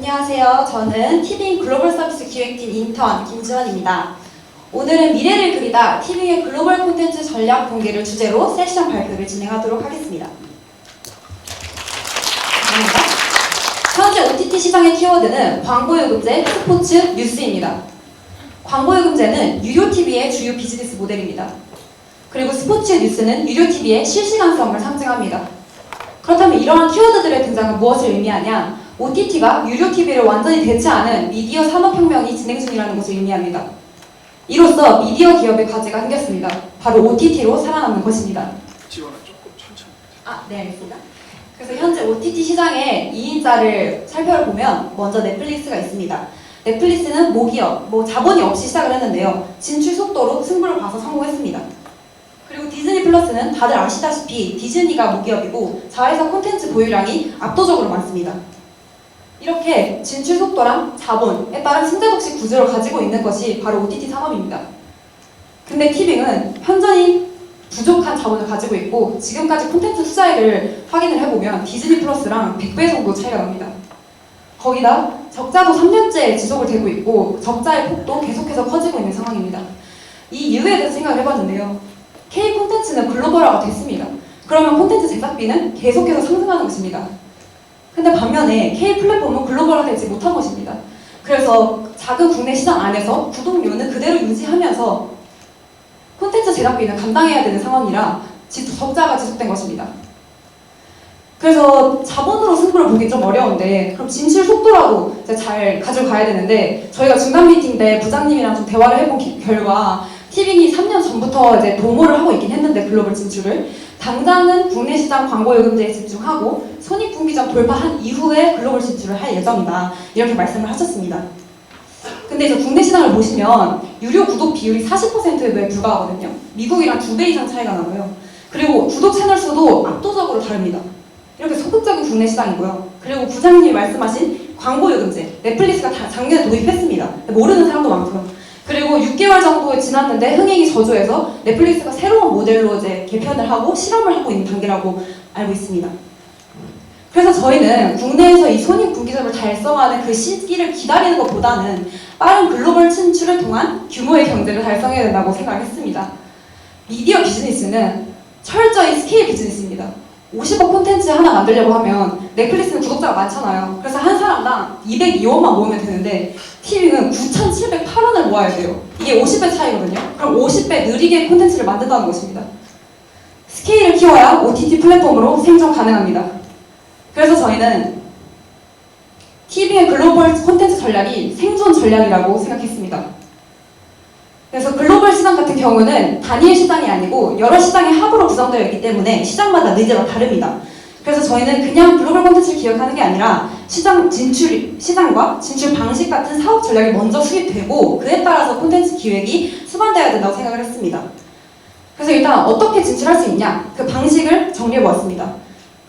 안녕하세요. 저는 티빙 글로벌 서비스 기획팀 인턴 김지원입니다. 오늘은 미래를 그리다 티빙의 글로벌 콘텐츠 전략 공개를 주제로 세션 발표를 진행하도록 하겠습니다. 감사합니다. 현재 OTT 시장의 키워드는 광고요금제, 스포츠, 뉴스입니다. 광고요금제는 유료 TV의 주요 비즈니스 모델입니다. 그리고 스포츠 뉴스는 유료 TV의 실시간성을 상징합니다. 그렇다면 이러한 키워드들의 등장은 무엇을 의미하냐? OTT가 유료 TV를 완전히 대체하는 미디어 산업혁명이 진행 중이라는 것을 의미합니다. 이로써 미디어 기업의 과제가 생겼습니다. 바로 OTT로 살아남는 것입니다. 지원은 조금 천천히. 네, 알겠습니다. 그래서 현재 OTT 시장의 2인자를 살펴보면 먼저 넷플릭스가 있습니다. 넷플릭스는 모기업, 자본이 없이 시작을 했는데요. 진출 속도로 승부를 봐서 성공했습니다. 그리고 디즈니 플러스는 다들 아시다시피 디즈니가 모기업이고 자회사 콘텐츠 보유량이 압도적으로 많습니다. 이렇게 진출 속도랑 자본에 따른 승자독식 구조를 가지고 있는 것이 바로 OTT 산업입니다. 근데 티빙은 현저히 부족한 자본을 가지고 있고 지금까지 콘텐츠 투자액을 확인을 해보면 디즈니 플러스랑 100배 정도 차이가 납니다. 거기다 적자도 3년째 지속을 되고 있고 적자의 폭도 계속해서 커지고 있는 상황입니다. 이 이유에 대해서 생각을 해봤는데요. K 콘텐츠는 글로벌화가 됐습니다. 그러면 콘텐츠 제작비는 계속해서 상승하는 것입니다. 근데 반면에 K 플랫폼은 글로벌화되지 못한 것입니다. 그래서 작은 국내 시장 안에서 구독료는 그대로 유지하면서 콘텐츠 제작비는 감당해야 되는 상황이라 적자가 지속된 것입니다. 그래서 자본으로 승부를 보기 좀 어려운데 그럼 진출 속도라도 이제 잘 가지고 가야 되는데 저희가 중간 미팅 때 부장님이랑 좀 대화를 해본 결과 티빙이 3년 전부터 이제 도모를 하고 있긴 했는데 글로벌 진출을 당장은 국내 시장 광고 요금제에 집중하고 손익분기점 돌파한 이후에 글로벌 진출을 할 예정이다 이렇게 말씀을 하셨습니다. 근데 이제 국내 시장을 보시면 유료 구독 비율이 40%에 불과하거든요. 미국이랑 2배 이상 차이가 나고요. 그리고 구독 채널 수도 압도적으로 다릅니다. 이렇게 소극적인 국내 시장이고요. 그리고 부장님이 말씀하신 광고 요금제 넷플릭스가 작년에 도입했습니다. 모르는 사람도 많고요. 그리고 6개월 정도 지났는데 흥행이 저조해서 넷플릭스가 새로운 모델로 이제 개편을 하고 실험을 하고 있는 단계라고 알고 있습니다. 그래서 저희는 국내에서 이 손익분기점을 달성하는 그 시기를 기다리는 것보다는 빠른 글로벌 진출을 통한 규모의 경제를 달성해야 된다고 생각했습니다. 미디어 비즈니스는 철저히 스케일 비즈니스입니다. 50억 콘텐츠 하나 만들려고 하면 넷플릭스는 구독자가 많잖아요. 그래서 한 사람당 202원만 모으면 되는데 TV는 9,708원을 모아야 돼요. 이게 50배 차이거든요. 그럼 50배 느리게 콘텐츠를 만든다는 것입니다. 스케일을 키워야 OTT 플랫폼으로 생존 가능합니다. 그래서 저희는 TV의 글로벌 콘텐츠 전략이 생존 전략이라고 생각했습니다. 그래서 글로벌 시장 같은 경우는 단일 시장이 아니고 여러 시장의 합으로 구성되어 있기 때문에 시장마다 의제가 다릅니다. 그래서 저희는 그냥 글로벌 콘텐츠를 기획하는 게 아니라 시장과 진출 방식 같은 사업 전략이 먼저 수립되고 그에 따라서 콘텐츠 기획이 수반되어야 된다고 생각을 했습니다. 그래서 일단 어떻게 진출할 수 있냐? 그 방식을 정리해 보았습니다.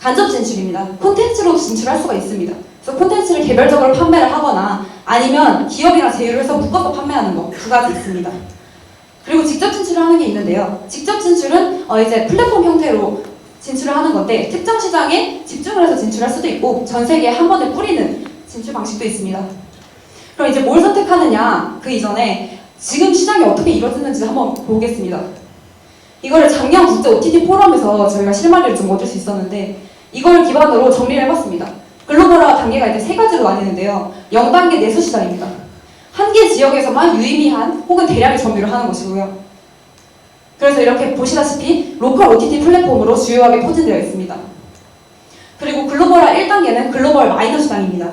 간접 진출입니다. 콘텐츠로 진출할 수가 있습니다. 그래서 콘텐츠를 개별적으로 판매를 하거나 아니면 기업이랑 제휴를 해서 묶어서 판매하는 거 두 가지 있습니다. 그리고 직접 진출을 하는 게 있는데요. 직접 진출은 이제 플랫폼 형태로 진출을 하는 건데 특정 시장에 집중을 해서 진출할 수도 있고 전 세계에 한 번에 뿌리는 진출 방식도 있습니다. 그럼 이제 뭘 선택하느냐 그 이전에 지금 시장이 어떻게 이루어지는지 한번 보겠습니다. 이거를 작년 국제 OTT 포럼에서 저희가 실마리를 좀 얻을 수 있었는데 이걸 기반으로 정리를 해봤습니다. 글로벌화 단계가 이제 3가지로 나뉘는데요. 0단계 내수 시장입니다. 한 개 지역에서만 유의미한 혹은 대량의 점유를 하는 것이고요. 그래서 이렇게 보시다시피 로컬 OTT 플랫폼으로 주요하게 포진되어 있습니다. 그리고 글로벌화 1단계는 글로벌 마이너 시장입니다.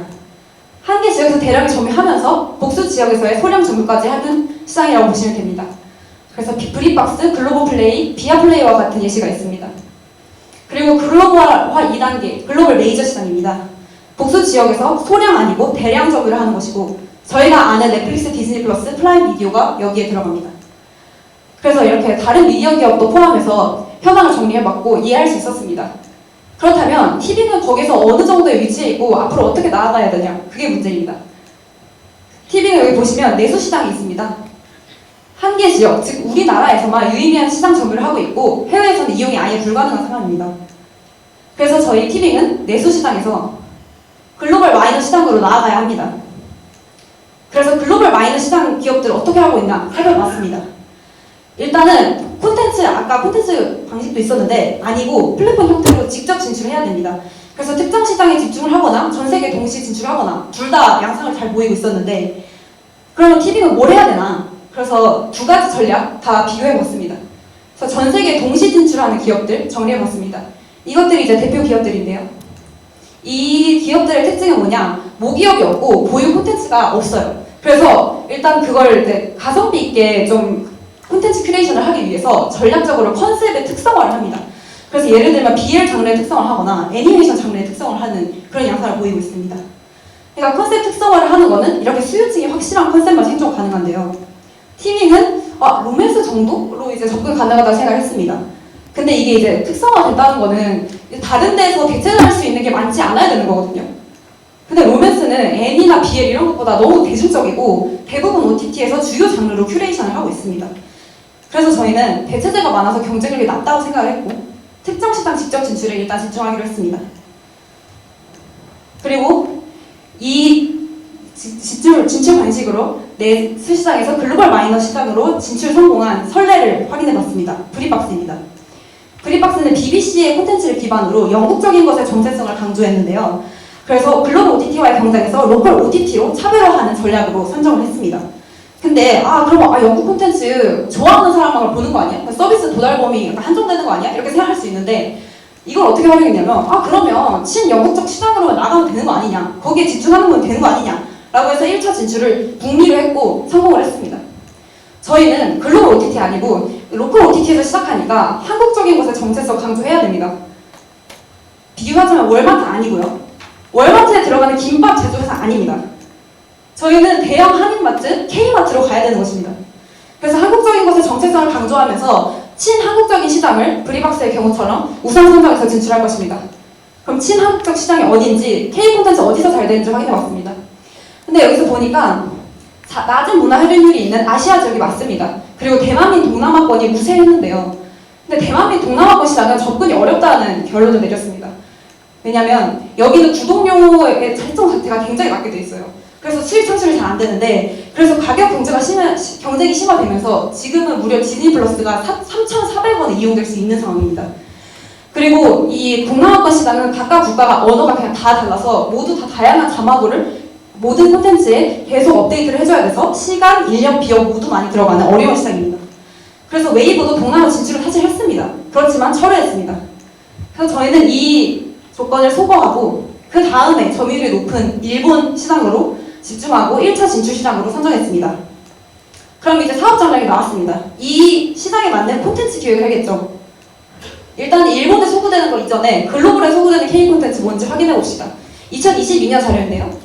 한 개 지역에서 대량의 점유하면서 복수 지역에서의 소량 점유까지 하는 시장이라고 보시면 됩니다. 그래서 브릿박스, 글로벌 플레이, 비아 플레이와 같은 예시가 있습니다. 그리고 글로벌화 2단계, 글로벌 메이저 시장입니다. 복수 지역에서 소량 아니고 대량 점유를 하는 것이고 저희가 아는 넷플릭스, 디즈니 플러스, 프라임 비디오가 여기에 들어갑니다. 그래서 이렇게 다른 미디어 기업도 포함해서 현황을 정리해봤고 이해할 수 있었습니다. 그렇다면 TV는 거기서 어느 정도의 위치에 있고 앞으로 어떻게 나아가야 되냐? 그게 문제입니다. TV는 여기 보시면 내수 시장이 있습니다. 한 개 지역, 즉 우리나라에서만 유의미한 시장 점유를 하고 있고 해외에서는 이용이 아예 불가능한 상황입니다. 그래서 저희 티빙은 내수 시장에서 글로벌 마이너 시장으로 나아가야 합니다. 그래서 글로벌 마이너 시장 기업들을 어떻게 하고 있나 살펴봤습니다. 일단은 콘텐츠, 아까 콘텐츠 방식도 있었는데 아니고 플랫폼 형태로 직접 진출해야 됩니다. 그래서 특정 시장에 집중을 하거나 전 세계 동시에 진출하거나 둘 다 양상을 잘 보이고 있었는데, 그러면 티빙은 뭘 해야 되나? 그래서 두 가지 전략 다 비교해봤습니다. 그래서 전 세계 동시 진출하는 기업들 정리해봤습니다. 이것들이 이제 대표 기업들인데요. 이 기업들의 특징은 뭐냐? 모기업이 없고 보유 콘텐츠가 없어요. 그래서 일단 그걸 이제 가성비 있게 좀 콘텐츠 크리에이션을 하기 위해서 전략적으로 컨셉의 특성화를 합니다. 그래서 예를 들면 BL 장르의 특성을 하거나 애니메이션 장르의 특성을 하는 그런 양상을 보이고 있습니다. 그러니까 컨셉 특성화를 하는 거는 이렇게 수요층이 확실한 컨셉만 생존 가능한데요. 티빙은 로맨스 정도로 이제 접근 가능하다고 생각했습니다. 근데 이게 이제 특성화된다는 거는 다른 데서 대체를 할 수 있는 게 많지 않아야 되는 거거든요. 근데 로맨스는 애니나 BL 이런 것보다 너무 대중적이고 대부분 OTT에서 주요 장르로 큐레이션을 하고 있습니다. 그래서 저희는 대체제가 많아서 경쟁력이 낮다고 생각을 했고 특정 시장 직접 진출에 일단 집중하기로 했습니다. 그리고 이 진출 방식으로 내 시장에서 글로벌 마이너 시장으로 진출 성공한 선례를 확인해봤습니다. 브리박스입니다. 브리박스는 BBC의 콘텐츠를 기반으로 영국적인 것의 정체성을 강조했는데요. 그래서 글로벌 OTT와의 경쟁에서 로컬 OTT로 차별화하는 전략으로 선정을 했습니다. 근데 그럼 영국 콘텐츠 좋아하는 사람만 보는 거 아니야? 서비스 도달 범위 약간 한정되는 거 아니야? 이렇게 생각할 수 있는데 이걸 어떻게 활용했냐면 그러면 친영국적 시장으로 나가면 되는 거 아니냐? 거기에 집중하는 건 되는 거 아니냐? 라고 해서 1차 진출을 북미로 했고 성공을 했습니다. 저희는 글로벌 OTT 아니고 로컬 OTT에서 시작하니까 한국적인 것의 정체성 강조해야 됩니다. 비교하자면 월마트 아니고요. 월마트에 들어가는 김밥 제조회사 아닙니다. 저희는 대형 한인마트, K마트로 가야 되는 것입니다. 그래서 한국적인 것의 정체성을 강조하면서 친한국적인 시장을 브리박스의 경우처럼 우선 선정해서 진출할 것입니다. 그럼 친한국적 시장이 어딘지, K콘텐츠 어디서 잘 되는지 확인해봤습니다. 근데 여기서 보니까 낮은 문화 흡연율이 있는 아시아 지역이 맞습니다. 그리고 대만민 동남아권이 우세했는데요. 근데 대만민 동남아권 시장은 접근이 어렵다는 결론을 내렸습니다. 왜냐면 여기는 구독료의 설정 자체가 굉장히 낮게 돼 있어요. 그래서 수익 창출이 잘 안 되는데, 그래서 가격 경쟁이 심화되면서 지금은 무려 디즈니 플러스가 3,400원에 이용될 수 있는 상황입니다. 그리고 이 동남아권 시장은 각각 국가가 언어가 그냥 다 달라서 모두 다 다양한 자막어를 모든 콘텐츠에 계속 업데이트를 해줘야 돼서 시간, 인력, 비용 모두 많이 들어가는 어려운 시장입니다. 그래서 웨이브도 동남아 진출을 사실 했습니다. 그렇지만 철회했습니다. 그래서 저희는 이 조건을 소거하고 그 다음에 점유율이 높은 일본 시장으로 집중하고 1차 진출 시장으로 선정했습니다. 그럼 이제 사업 전략이 나왔습니다. 이 시장에 맞는 콘텐츠 기획을 해야겠죠. 일단 일본에 소구되는 거 이전에 글로벌에 소구되는 K 콘텐츠 뭔지 확인해 봅시다. 2022년 자료인데요.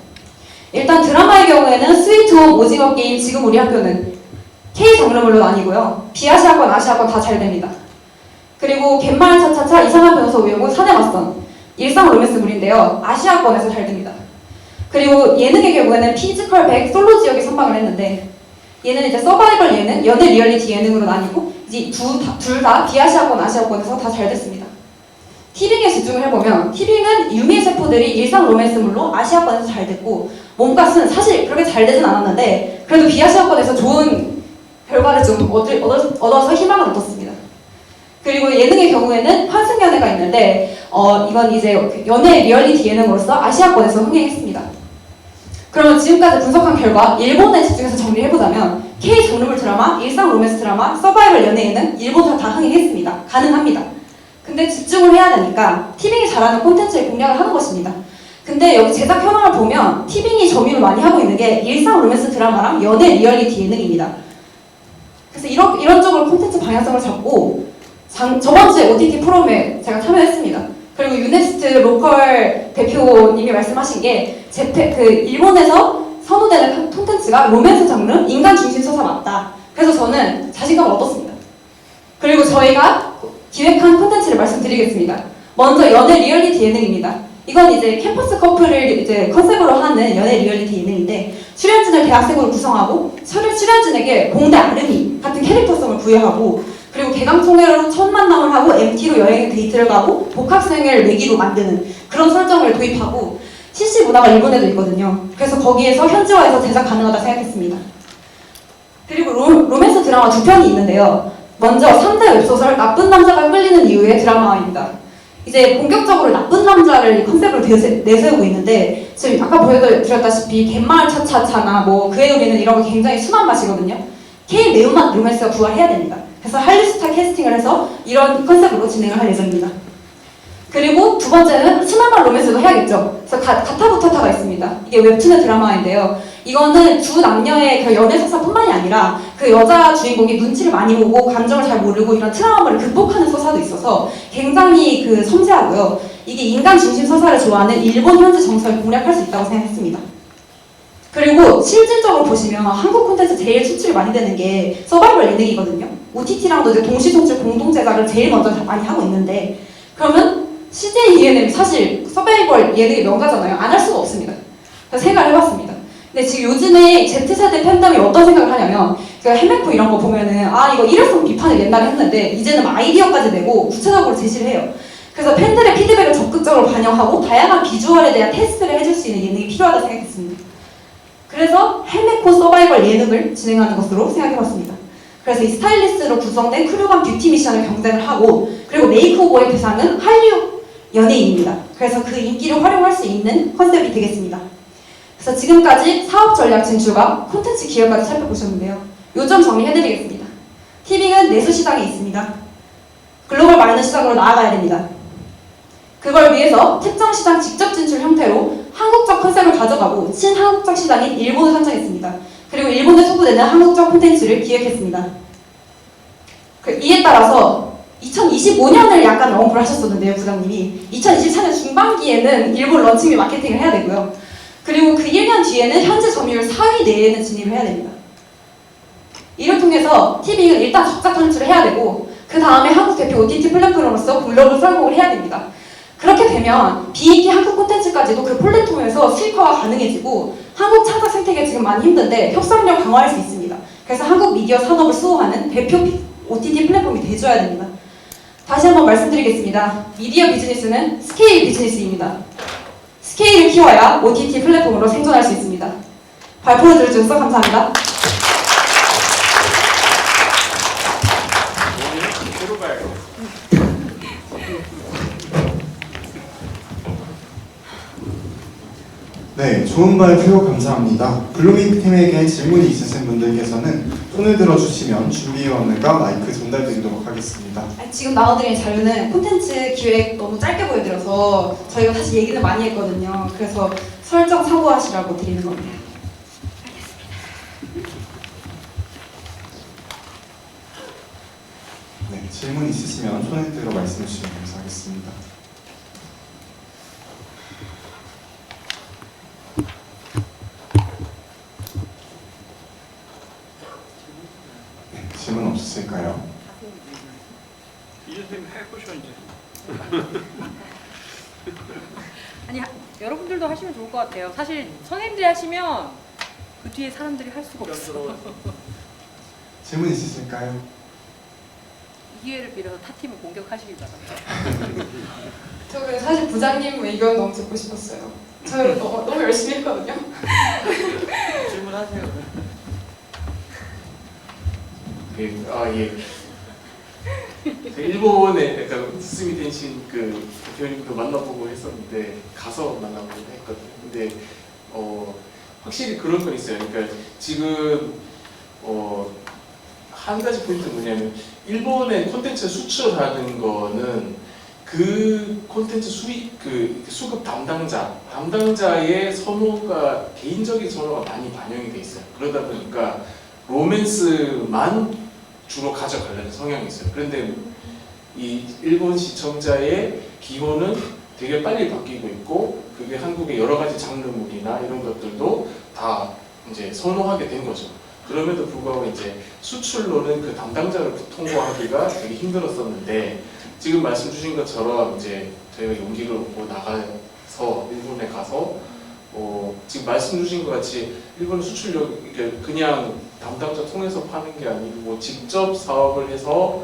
일단 드라마의 경우에는 스위트홈, 오징어 게임, 지금 우리 학교는 K 장르물로 나뉘고요. 비아시아권, 아시아권 다 잘 됩니다. 그리고 갯마을 차차차, 이상한 변호사 우영우, 사내 맞선, 일상 로맨스물인데요. 아시아권에서 잘 됩니다. 그리고 예능의 경우에는 피지컬 100, 솔로 지역에 선방을 했는데 얘는 이제 서바이벌 예능, 연애 리얼리티 예능으로 나뉘고 이제 둘 다 비아시아권, 아시아권에서 다 잘 됐습니다. 티빙에 집중을 해보면 티빙은 유미의 세포들이 일상 로맨스물로 아시아권에서 잘 됐고 몸값은 사실 그렇게 잘 되진 않았는데 그래도 비아시아권에서 좋은 결과를 좀 얻어서 희망을 얻었습니다. 그리고 예능의 경우에는 환승연애가 있는데 이건 이제 연애 리얼리티 예능으로서 아시아권에서 흥행했습니다. 그러면 지금까지 분석한 결과 일본에 집중해서 정리해보자면 K 장르물 드라마, 일상 로맨스 드라마, 서바이벌 연애 예능 일본 다 흥행했습니다. 가능합니다. 근데 집중을 해야 되니까 티빙이 잘하는 콘텐츠를 공략을 하는 것입니다. 근데 여기 제작 현황을 보면 티빙이 점유를 많이 하고 있는 게 일상 로맨스 드라마랑 연애 리얼리티 예능입니다. 그래서 이런 쪽으로 콘텐츠 방향성을 잡고 저번 주에 OTT 포럼에 제가 참여했습니다. 그리고 유네스트 로컬 대표님이 말씀하신 게 일본에서 선호되는 콘텐츠가 로맨스 장르, 인간 중심 서사 맞다. 그래서 저는 자신감을 얻었습니다. 그리고 저희가 기획한 콘텐츠를 말씀드리겠습니다. 먼저 연애 리얼리티 예능입니다. 이건 이제 캠퍼스 커플을 이제 컨셉으로 하는 연애 리얼리티 예능인데 출연진을 대학생으로 구성하고 출연진에게 봉대 아름이 같은 캐릭터성을 부여하고 그리고 개강총회로 첫 만남을 하고 MT로 여행 데이트를 가고 복학생을 매기로 만드는 그런 설정을 도입하고 CC 문화가 일본에도 있거든요. 그래서 거기에서 현지화해서 제작 가능하다 생각했습니다. 그리고 로맨스 드라마 두 편이 있는데요. 먼저 3대 웹소설 나쁜 남자가 끌리는 이유의 드라마입니다. 이제 본격적으로 나쁜 남자를 컨셉으로 내세우고 있는데 지금 아까 보여드렸다시피 갯마을 차차차나 뭐 그의 노래는 이런 거 굉장히 순한 맛이거든요. K 매운맛 로맨스가 부활해야 됩니다. 그래서 한류스타 캐스팅을 해서 이런 컨셉으로 진행을 할 예정입니다. 그리고 두 번째는 순한맛 로맨스도 해야겠죠. 그래서 가타부타타가 있습니다. 이게 웹툰의 드라마인데요. 이거는 두 남녀의 그 연애 서사뿐만이 아니라 그 여자 주인공이 눈치를 많이 보고 감정을 잘 모르고 이런 트라우마를 극복하는 서사도 있어서 굉장히 그 섬세하고요. 이게 인간 중심 서사를 좋아하는 일본 현지 정서를 공략할 수 있다고 생각했습니다. 그리고 실질적으로 보시면 한국 콘텐츠 제일 수출이 많이 되는 게 서바이벌 예능이거든요. OTT랑도 이제 동시 송출 공동 제작을 제일 먼저 많이 하고 있는데 그러면 CJ ENM 사실 서바이벌 예능의 명가잖아요. 안 할 수가 없습니다. 그래서 생각을 해봤습니다. 근데 지금 요즘에 Z세대 팬덤이 어떤 생각을 하냐면 제가 헤메코 이런 거 보면은 아 이거 일회성 비판을 옛날에 했는데 이제는 아이디어까지 내고 구체적으로 제시를 해요. 그래서 팬들의 피드백을 적극적으로 반영하고 다양한 비주얼에 대한 테스트를 해줄 수 있는 예능이 필요하다 생각했습니다. 그래서 헤메코 서바이벌 예능을 진행하는 것으로 생각해봤습니다. 그래서 이 스타일리스트로 구성된 크루간 뷰티 미션을 경쟁을 하고 그리고 메이크오버의 대상은 한류 연예인입니다. 그래서 그 인기를 활용할 수 있는 컨셉이 되겠습니다. 그래서 지금까지 사업 전략 진출과 콘텐츠 기획까지 살펴보셨는데요. 요점 정리해드리겠습니다. 티빙은 내수 시장에 있습니다. 글로벌 마이너 시장으로 나아가야 됩니다. 그걸 위해서 특정 시장 직접 진출 형태로 한국적 컨셉을 가져가고 친한국적 시장인 일본을 선정했습니다. 그리고 일본에 소구되는 한국적 콘텐츠를 기획했습니다. 이에 따라서 2025년을 약간 언급을 하셨었는데요, 부장님이. 2024년 중반기에는 일본 런칭 및 마케팅을 해야 되고요. 그리고 그 1년 뒤에는 현재 점유율 4위 내에는 진입을 해야 됩니다. 이를 통해서 티빙은 일단 적자 창출을 해야 되고 그 다음에 한국 대표 OTT 플랫폼으로서 글로벌 설국을 해야 됩니다. 그렇게 되면 비인기 한국 콘텐츠까지도 그 플랫폼에서 수익화가 가능해지고 한국 창작 생태계 지금 많이 힘든데 협상력 강화할 수 있습니다. 그래서 한국 미디어 산업을 수호하는 대표 OTT 플랫폼이 돼줘야 됩니다. 다시 한번 말씀드리겠습니다. 미디어 비즈니스는 스케일 비즈니스입니다. 스케일을 키워야 OTT 플랫폼으로 생존할 수 있습니다. 발표를 들어주셔서 감사합니다. 네, 좋은 발표 감사합니다. 블루밍 팀에게 질문이 있으신 분들께서는 손을 들어주시면 준비위원회가 마이크 전달드리도록 하겠습니다. 지금 나와드린 자료는 콘텐츠 기획 너무 짧게 보여드려서 저희가 사실 얘기는 많이 했거든요. 그래서 설정 참고하시라고 드리는 겁니다. 네, 질문 있으시면 손을 들어 말씀해 주시면 감사하겠습니다. 질문 없으실까요? 이제 해보셔 이제. 아니 여러분들도 하시면 좋을 것 같아요. 사실 선생님들이 하시면 그 뒤에 사람들이 할 수가 없어. 질문 있으실까요? 이 기회를 빌어서 타 팀을 공격하시길 바랍니다. 저 사실 부장님 의견 너무 듣고 싶었어요. 저 너무 열심히 했거든요. 질문하세요. 예. 일본에 약간 스미 덴신 그 대표님도 만나보고 했었는데 가서 만나보고 했거든요. 근데 확실히 그런 건 있어요. 그러니까 지금 한 가지 포인트는 뭐냐면 일본의 콘텐츠 수출하는 거는 그 콘텐츠 수급 담당자의 선호가 개인적인 선호가 많이 반영이 돼 있어요. 그러다 보니까 로맨스만 주로 가져가려는 성향이 있어요. 그런데 이 일본 시청자의 기호는 되게 빨리 바뀌고 있고 그게 한국의 여러 가지 장르물이나 이런 것들도 다 이제 선호하게 된 거죠. 그럼에도 불구하고 이제 수출로는 그 담당자를 통보하기가 되게 힘들었었는데 지금 말씀 주신 것처럼 이제 저희가 용기를 얻고 나가서 일본에 가서 지금 말씀 주신 것 같이 일본 수출력 그냥 담당자 통해서 파는 게 아니고 뭐 직접 사업을 해서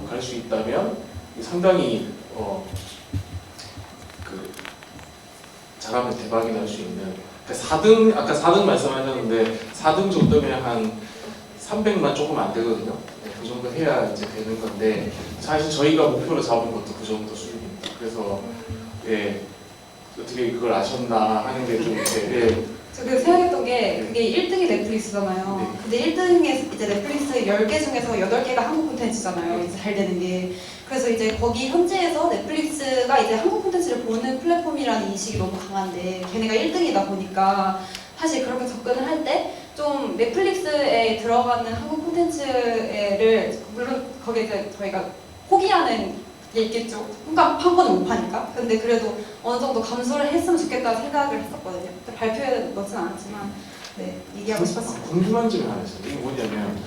갈 수 있다면 상당히 잘하면 대박이 날 수 있는. 그러니까 4등 아까 4등 말씀하셨는데 4등 정도면 한 300만 조금 안 되거든요. 네, 그 정도 해야 이제 되는 건데 사실 저희가 목표로 잡은 것도 그 정도 수준입니다. 그래서 예 어떻게 그걸 아셨나 하는 게 좀 이제 예, 저그 생각했던 게 그게 1등이 넷플릭스잖아요. 네. 근데 1등에 이제 넷플릭스 10개 중에서 8개가 한국 콘텐츠잖아요. 이제 잘 되는 게. 그래서 이제 거기 현지에서 넷플릭스가 이제 한국 콘텐츠를 보는 플랫폼이라는 인식이 너무 강한데 걔네가 1등이다 보니까 사실 그렇게 접근을 할 때 좀 넷플릭스에 들어가는 한국 콘텐츠를 물론 거기에 이제 저희가 포기하는 게 있겠죠. 그러니까 한 번은 못 파니까. 근데 그래도 어느 정도 감수를 했으면 좋겠다 생각을 했었거든요. 발표에 넣진 않았지만 네 얘기하고 싶었습니다. 궁금한 점이 하나 있어요. 이게 뭐냐면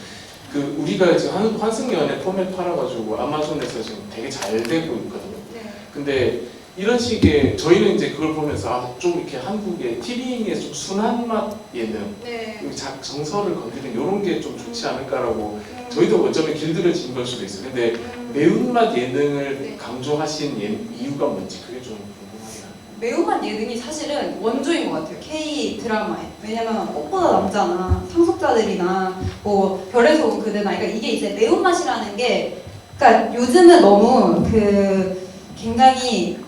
그 우리가 지금 환승연애 포맷 팔아가지고 아마존에서 지금 되게 잘 되고 있거든요. 네. 근데 이런 식의 저희는 이제 그걸 보면서 좀 이렇게 한국의 티빙의 좀 순한 맛 예능, 네. 정서를 건드리는 이런 게 좀 좋지 않을까라고 저희도 어쩌면 길들여진 걸 수도 있어요. 근데 매운맛 예능을 네. 강조하신 이유가 뭔지 그게 좀 궁금하긴 합니다. 매운맛 예능이 사실은 원조인 것 같아요. K 드라마에. 왜냐면 꽃보다 남자나 상속자들이나 뭐 별에서 온 그대나 그러니까 이게 이제 매운맛이라는 게 그러니까 요즘은 너무 그 굉장히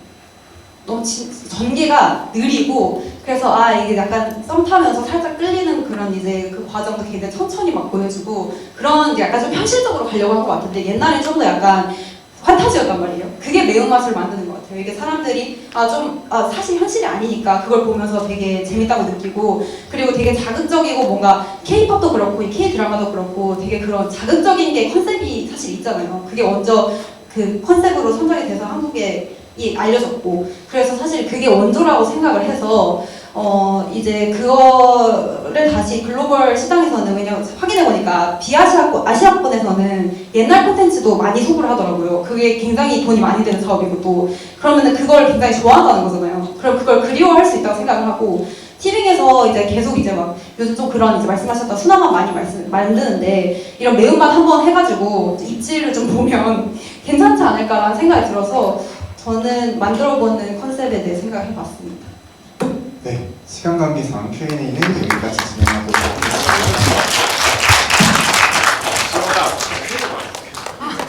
너무 전개가 느리고 그래서 이게 약간 썸 타면서 살짝 끌리는 그런 이제 그 과정도 굉장히 천천히 막 보여주고 그런 게 약간 좀 현실적으로 가려고 한 것 같은데 옛날에 좀 더 약간 판타지였단 말이에요. 그게 매운맛을 만드는 것 같아요. 이게 사람들이 사실 현실이 아니니까 그걸 보면서 되게 재밌다고 느끼고 그리고 되게 자극적이고 뭔가 K-팝도 그렇고 이 K-드라마도 그렇고 되게 그런 자극적인 게 컨셉이 사실 있잖아요. 그게 먼저 그 컨셉으로 선정이 돼서 한국에 알려졌고 그래서 사실 그게 원조라고 생각을 해서 이제 그거를 다시 글로벌 시장에서는 왜냐면 확인해보니까 아시아권에서는 옛날 콘텐츠도 많이 소구를 하더라고요. 그게 굉장히 돈이 많이 되는 사업이고 또 그러면은 그걸 굉장히 좋아한다는 거잖아요. 그럼 그걸 그리워할 수 있다고 생각을 하고 티빙에서 이제 계속 이제 막 요즘 좀 그런 이제 말씀하셨던 순한맛 많이 만드는데 이런 매운맛 한번 해가지고 입지를 좀 보면 괜찮지 않을까라는 생각이 들어서 저는 만들어보는 컨셉에 대해 생각을 해봤습니다. 네, 시간 관계상 Q&A는 여기까지 진행하도록 하겠습니다.